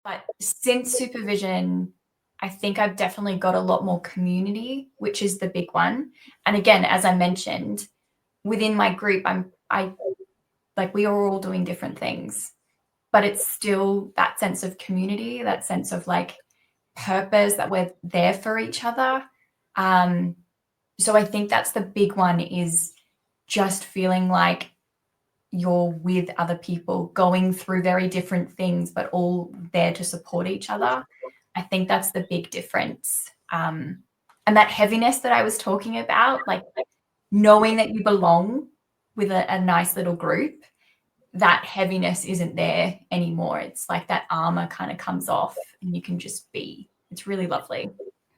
But since supervision, I think I've definitely got a lot more community, which is the big one. And again, as I mentioned, within my group, we are all doing different things, but it's still that sense of community, that sense of like purpose, that we're there for each other. So I think that's the big one, is just feeling like you're with other people going through very different things, but all there to support each other. I think that's the big difference. And that heaviness that I was talking about, like knowing that you belong with a nice little group, that heaviness isn't there anymore. It's like that armor kind of comes off and you can just be. It's really lovely.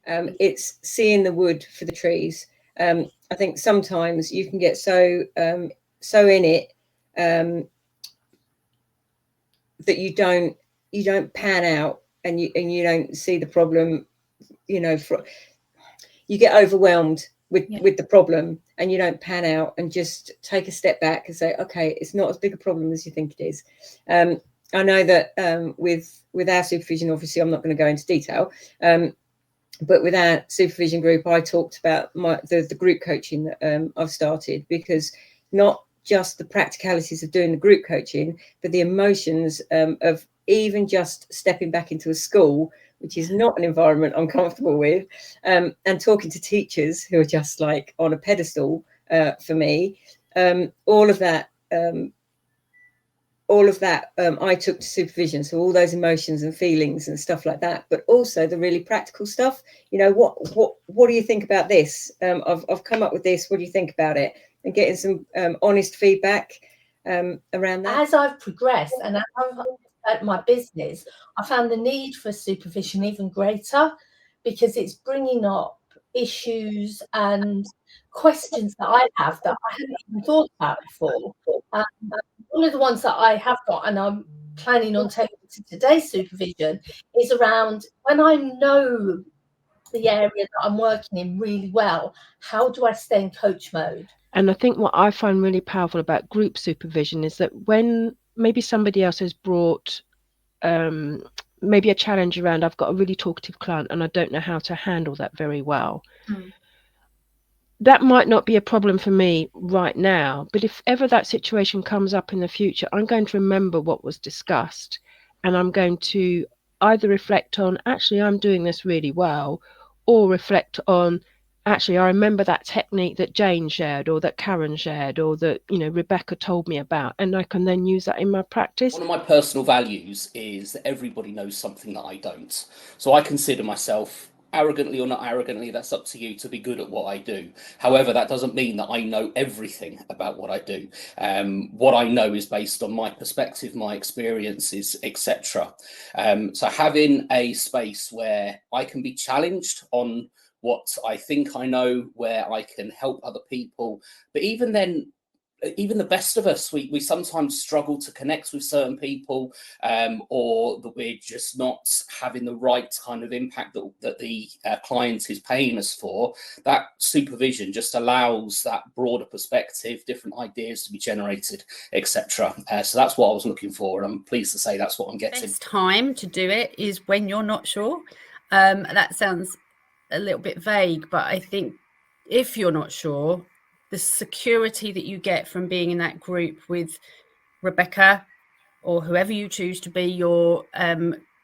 It's seeing the wood for the trees. I think sometimes you can get so in it that you don't pan out and you don't see the problem. You get overwhelmed with the problem and you don't pan out and just take a step back and say, okay, it's not as big a problem as you think it is. I know that with our supervision, obviously I'm not going to go into detail, but with our supervision group, I talked about the group coaching that I've started, because not just the practicalities of doing the group coaching, but the emotions of even just stepping back into a school, which is not an environment I'm comfortable with, and talking to teachers who are just like on a pedestal for me. All of that I took to supervision. So all those emotions and feelings and stuff like that, but also the really practical stuff. What do you think about this? I've come up with this. What do you think about it? And getting some honest feedback around that. As I've progressed and as I've at my business, I found the need for supervision even greater, because it's bringing up issues and questions that I have that I hadn't even thought about before. One of the ones that I have got, and I'm planning on taking to today's supervision, is around when I know the area that I'm working in really well, how do I stay in coach mode? And I think what I find really powerful about group supervision is that when maybe somebody else has brought maybe a challenge around, I've got a really talkative client and I don't know how to handle that very well. That might not be a problem for me right now, but if ever that situation comes up in the future, I'm going to remember what was discussed, and I'm going to either reflect on, actually, I'm doing this really well, or reflect on, actually, I remember that technique that Jane shared, or that Karen shared, or that Rebecca told me about, and I can then use that in my practice. One of my personal values is that everybody knows something that I don't. So I consider myself, arrogantly or not arrogantly, that's up to you, to be good at what I do. However, that doesn't mean that I know everything about what I do. What I know is based on my perspective, my experiences, etc. So having a space where I can be challenged on what I think I know, where I can help other people, but even then, even the best of us, we sometimes struggle to connect with certain people, or that we're just not having the right kind of impact that the client is paying us for. That supervision just allows that broader perspective, different ideas to be generated, etc. So that's what I was looking for, and I'm pleased to say that's what I'm getting. Best time to do it is when you're not sure. That sounds a little bit vague, but I think if you're not sure, the security that you get from being in that group with Rebecca or whoever you choose to be your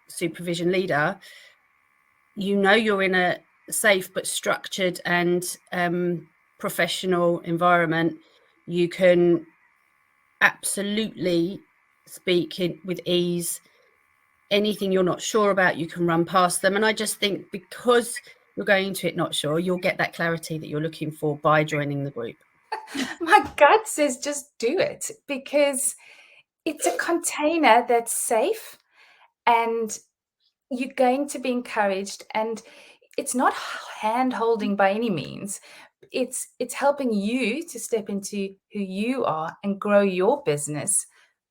supervision leader, you're in a safe but structured and professional environment. You can absolutely speak with ease. Anything you're not sure about, you can run past them. And I just think because you're going into it not sure, you'll get that clarity that you're looking for by joining the group. My gut says just do it, because it's a container that's safe and you're going to be encouraged, and it's not hand holding by any means. It's helping you to step into who you are and grow your business,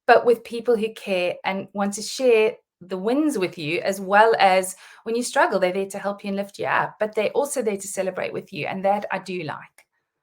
but with people who care and want to share the wins with you, as well as when you struggle, they're there to help you and lift you up, but they're also there to celebrate with you. And that I do like.